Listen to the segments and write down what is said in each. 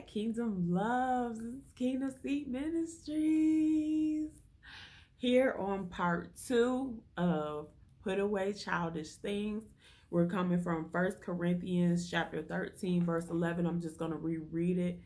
back, Kingdom Loves, Kingdom Seat Ministries. Here on part 2 of Put Away Childish Things. We're coming from 1 Corinthians chapter 13, verse 11. I'm just going to reread it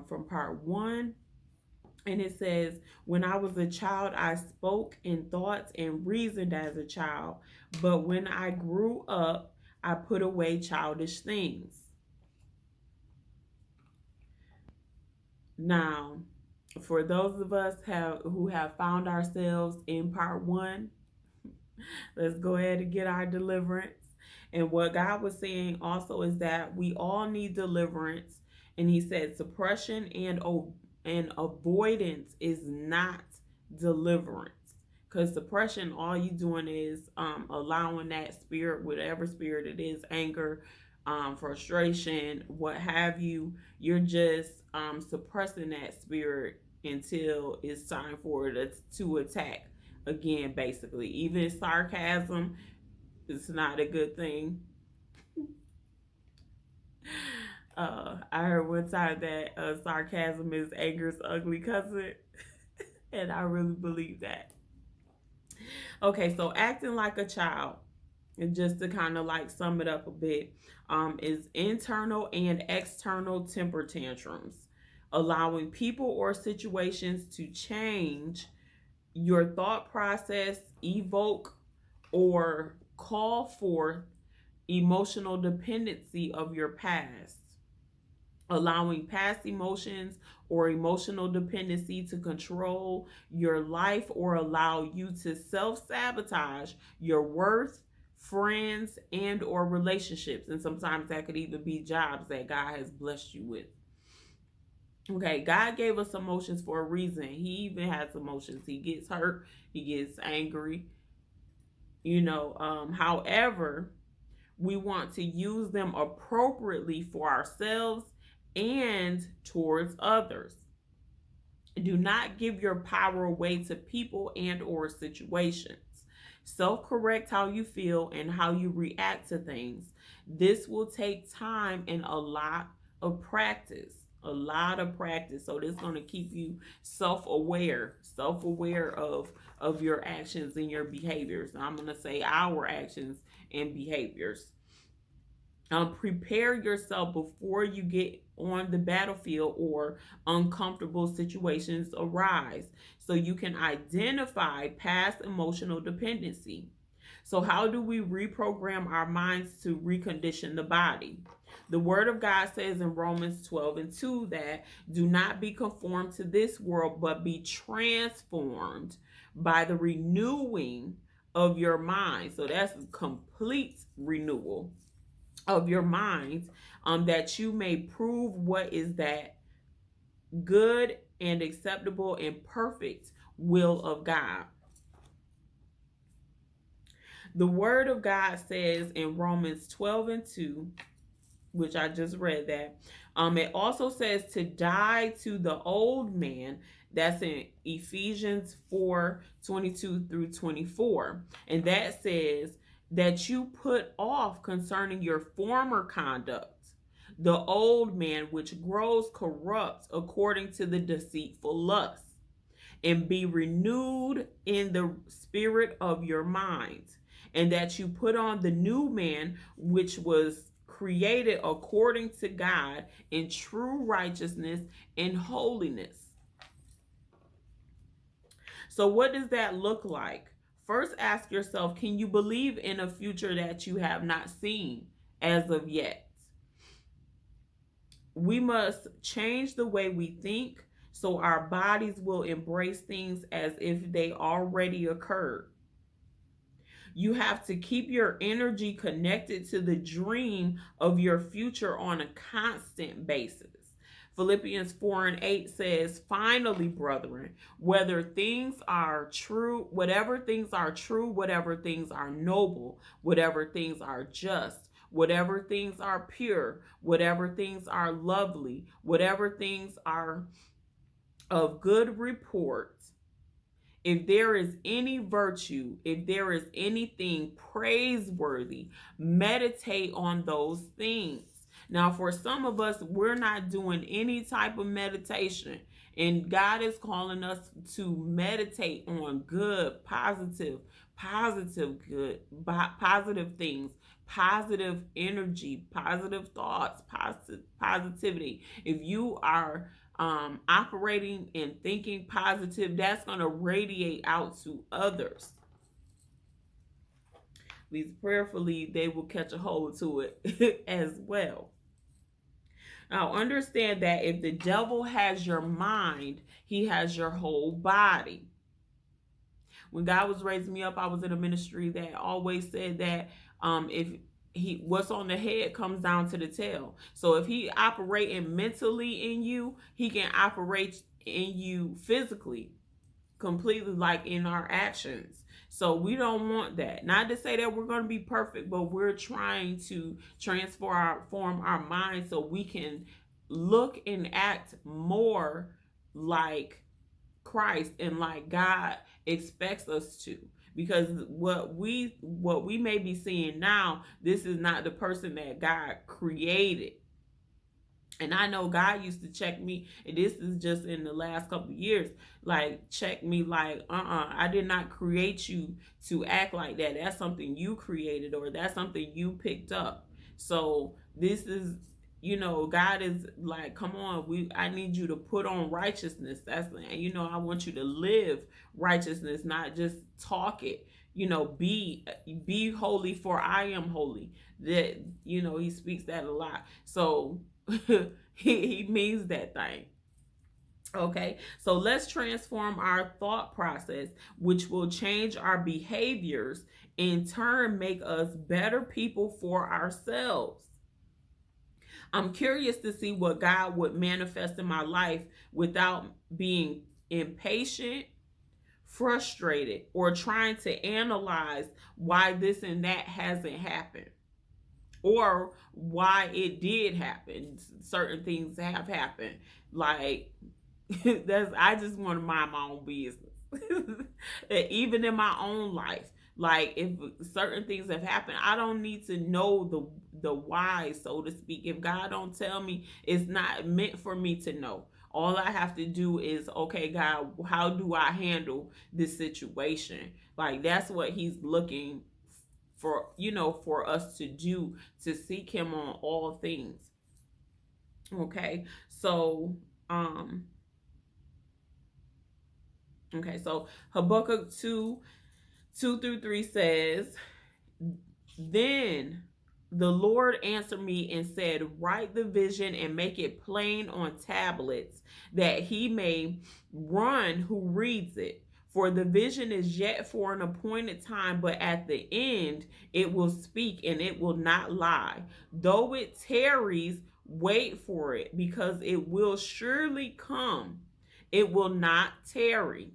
from part 1. And it says, when I was a child, I spoke in thoughts and reasoned as a child. But when I grew up, I put away childish things. Now, for those of us who have found ourselves in part 1, let's go ahead and get our deliverance. And what God was saying also is that we all need deliverance. And he said suppression and avoidance is not deliverance. Because suppression, all you doing is allowing that spirit, whatever spirit it is, anger, frustration, what have you, you're just suppressing that spirit until it's time for it to attack again, basically. Even sarcasm is not a good thing. I heard one time that sarcasm is anger's ugly cousin, and I really believe that. Okay, so acting like a child, and just to kind of like sum it up a bit, is internal and external temper tantrums, allowing people or situations to change your thought process, evoke or call forth emotional dependency of your past, allowing past emotions or emotional dependency to control your life or allow you to self-sabotage your worth, friends, and or relationships. And sometimes that could even be jobs that God has blessed you with. Okay, God gave us emotions for a reason. He even has emotions. He gets hurt, he gets angry, however, we want to use them appropriately for ourselves and towards others. Do not give your power away to people and or situations. Self-correct how you feel and how you react to things. This will take time and a lot of practice. So this is going to keep you self-aware of your actions and your behaviors. I'm going to say our actions and behaviors. Prepare yourself before you get on the battlefield or uncomfortable situations arise, so you can identify past emotional dependency. So how do we reprogram our minds to recondition the body? The word of God says in Romans 12:2 that do not be conformed to this world, but be transformed by the renewing of your mind. So that's complete renewal of your mind, that you may prove what is that good and acceptable and perfect will of God. The word of God says in Romans 12:2, which I just read that, it also says to die to the old man. That's in Ephesians 4:22-24. And that says that you put off concerning your former conduct the old man which grows corrupt according to the deceitful lust, and be renewed in the spirit of your mind, and that you put on the new man which was created according to God in true righteousness and holiness. So what does that look like? First, ask yourself, can you believe in a future that you have not seen as of yet? We must change the way we think so our bodies will embrace things as if they already occurred. You have to keep your energy connected to the dream of your future on a constant basis. Philippians 4:8 says, finally, brethren, whatever things are true, whatever things are noble, whatever things are just, whatever things are pure, whatever things are lovely, whatever things are of good report, if there is any virtue, if there is anything praiseworthy, meditate on those things. Now, for some of us, we're not doing any type of meditation, and God is calling us to meditate on good, positive things, positive energy, positive thoughts, positivity. If you are operating and thinking positive, that's going to radiate out to others. At least prayerfully, they will catch a hold to it as well. Now, understand that if the devil has your mind, he has your whole body. When God was raising me up, I was in a ministry that always said that if what's on the head comes down to the tail. So if he operating mentally in you, he can operate in you physically, completely, like in our actions. So we don't want that. Not to say that we're going to be perfect, but we're trying to transform our mind so we can look and act more like Christ and like God expects us to. Because what we may be seeing now, this is not the person that God created. And I know God used to check me, and this is just in the last couple of years, like check me like, I did not create you to act like that. That's something you created, or that's something you picked up. So this is, God is like, come on, I need you to put on righteousness. That's, I want you to live righteousness, not just talk it. Be holy, for I am holy. That, he speaks that a lot. So he means that thing. Okay, so let's transform our thought process, which will change our behaviors, in turn make us better people for ourselves. I'm curious to see what God would manifest in my life without being impatient, frustrated, or trying to analyze why this and that hasn't happened, or why it did happen. Certain things have happened. Like, I just want to mind my own business. Even in my own life. Like, if certain things have happened, I don't need to know the why, so to speak. If God don't tell me, it's not meant for me to know. All I have to do is, okay, God, how do I handle this situation? Like, that's what he's looking for, for us to do, to seek him on all things. Okay, so Habakkuk 2:2-3 says, then the Lord answered me and said, write the vision and make it plain on tablets, that he may run who reads it. For the vision is yet for an appointed time, but at the end it will speak and it will not lie. Though it tarries, wait for it, because it will surely come. It will not tarry.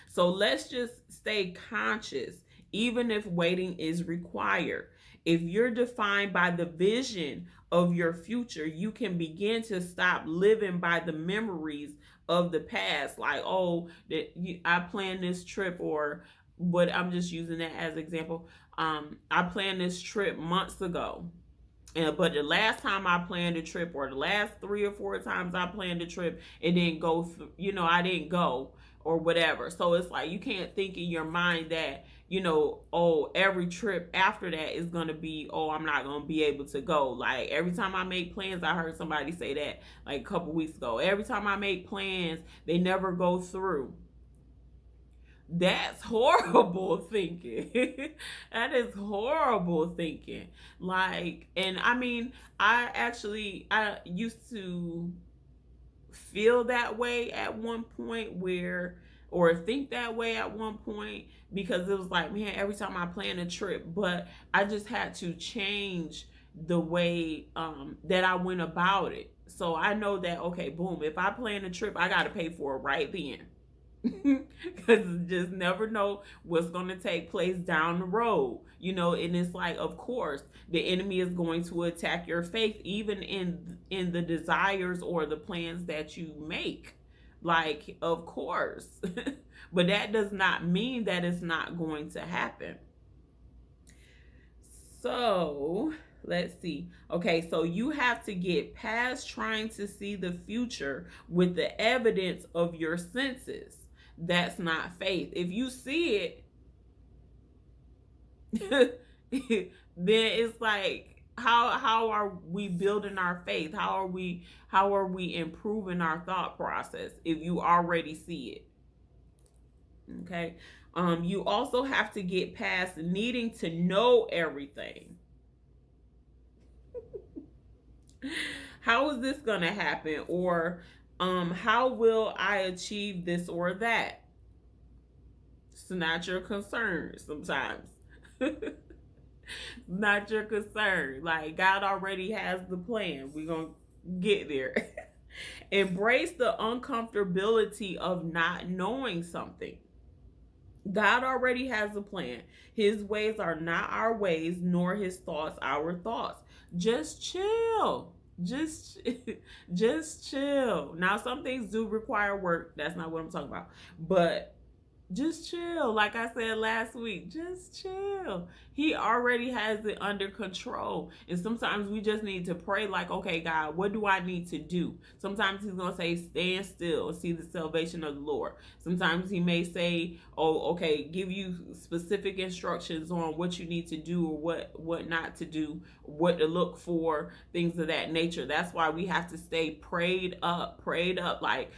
So let's just stay conscious, even if waiting is required. If you're defined by the vision of your future, you can begin to stop living by the memories of the past. Like, I planned this trip, but I'm just using that as an example. I planned this trip months ago. But the last time I planned a trip, or the last 3 or 4 times I planned a trip, it didn't go, I didn't go, or whatever. So it's like, you can't think in your mind that, every trip after that is going to be, I'm not going to be able to go. Like, every time I make plans, I heard somebody say that like a couple weeks ago. Every time I make plans, they never go through. That's horrible thinking. That is horrible thinking. Like, and I mean, I used to feel that way at one point, or think that way at one point, because it was like, man, every time I plan a trip, but I just had to change the way that I went about it. So I know that, okay, boom, if I plan a trip, I got to pay for it right then. Because you just never know what's going to take place down the road, and it's like, of course, the enemy is going to attack your faith, even in the desires or the plans that you make. Like, of course. But that does not mean that it's not going to happen. So Let's see. Okay, so you have to get past trying to see the future with the evidence of your senses. That's not faith. If you see it, then it's like how are we building our faith? How are we improving our thought process if you already see it? Okay. You also have to get past needing to know everything. How is this going to happen? Or how will I achieve this or that? It's not your concern sometimes. Not your concern. Like, God already has the plan. We're going to get there. Embrace the uncomfortability of not knowing something. God already has a plan. His ways are not our ways, nor his thoughts our thoughts. Just chill. Just just chill. Now some things do require work. That's not what I'm talking about. But just chill. Like I said last week, just chill. He already has it under control. And sometimes we just need to pray like, okay, God, what do I need to do? Sometimes he's going to say, stand still and see the salvation of the Lord. Sometimes he may say, oh, okay, give you specific instructions on what you need to do or what not to do, what to look for, things of that nature. That's why we have to stay prayed up. Like,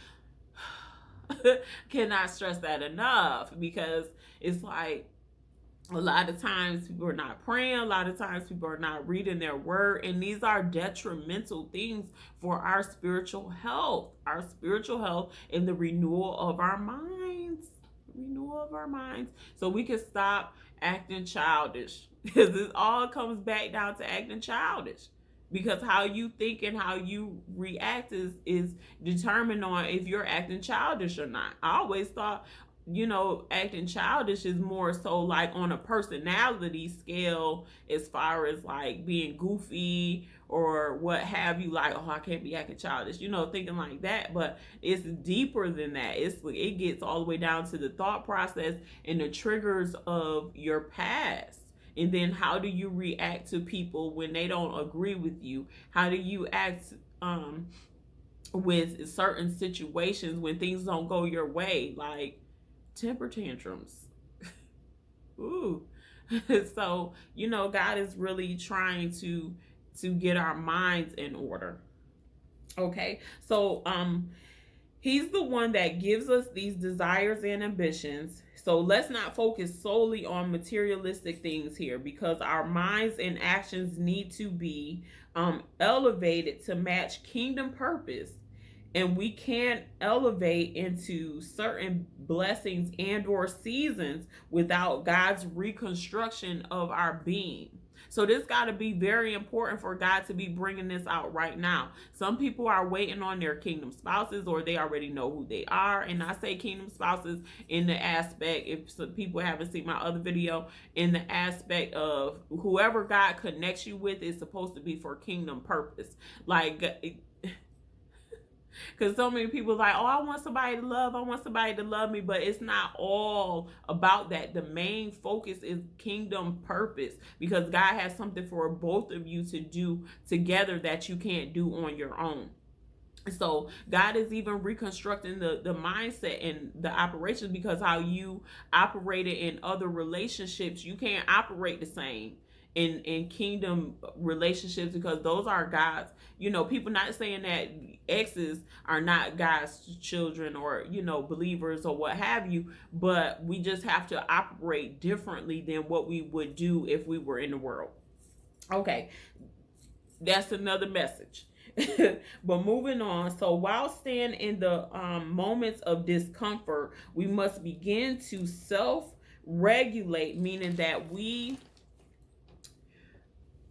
cannot stress that enough, because it's like a lot of times people are not praying, a lot of times people are not reading their word, and these are detrimental things for our spiritual health and the renewal of our minds. So we can stop acting childish, because it all comes back down to acting childish, because how you think and how you react is determined on if you're acting childish or not. I always thought, acting childish is more so like on a personality scale, as far as like being goofy or what have you, like, oh, I can't be acting childish, thinking like that. But it's deeper than that. It gets all the way down to the thought process and the triggers of your past. And then how do you react to people when they don't agree with you? How do you act with certain situations when things don't go your way? Like temper tantrums. Ooh. So, God is really trying to get our minds in order. Okay. So, he's the one that gives us these desires and ambitions. So let's not focus solely on materialistic things here, because our minds and actions need to be elevated to match kingdom purpose. And we can't elevate into certain blessings and or seasons without God's reconstruction of our being. So this got to be very important for God to be bringing this out right now. Some people are waiting on their kingdom spouses, or they already know who they are. And I say kingdom spouses in the aspect, if some people haven't seen my other video, in the aspect of whoever God connects you with is supposed to be for kingdom purpose. Like, because so many people are like, oh, I want somebody to love me, but it's not all about that. The main focus is kingdom purpose, because God has something for both of you to do together that you can't do on your own. So God is even reconstructing the mindset and the operations, because how you operated in other relationships, you can't operate the same in kingdom relationships, because those are God's, people. Not saying that exes are not God's children or, believers or what have you, but we just have to operate differently than what we would do if we were in the world. Okay, that's another message. But moving on. So while staying in the moments of discomfort, we must begin to self-regulate, meaning that we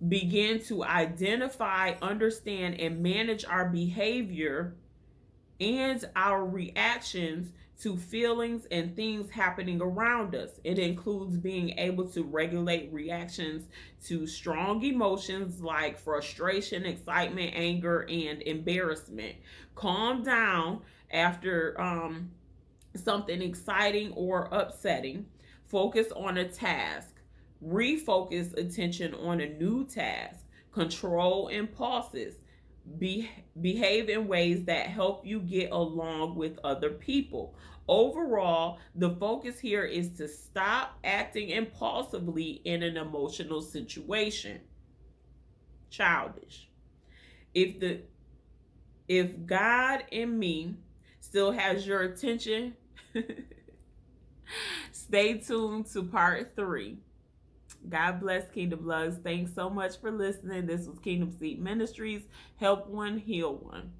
begin to identify, understand, and manage our behavior and our reactions to feelings and things happening around us. It includes being able to regulate reactions to strong emotions like frustration, excitement, anger, and embarrassment. Calm down after something exciting or upsetting. Focus on a task. Refocus attention on a new task. Control impulses. Behave in ways that help you get along with other people. Overall, the focus here is to stop acting impulsively in an emotional situation. Childish. If God in me still has your attention, stay tuned to part 3. God bless, Kingdom Bloods. Thanks so much for listening. This was Kingdom Seat Ministries. Help one, heal one.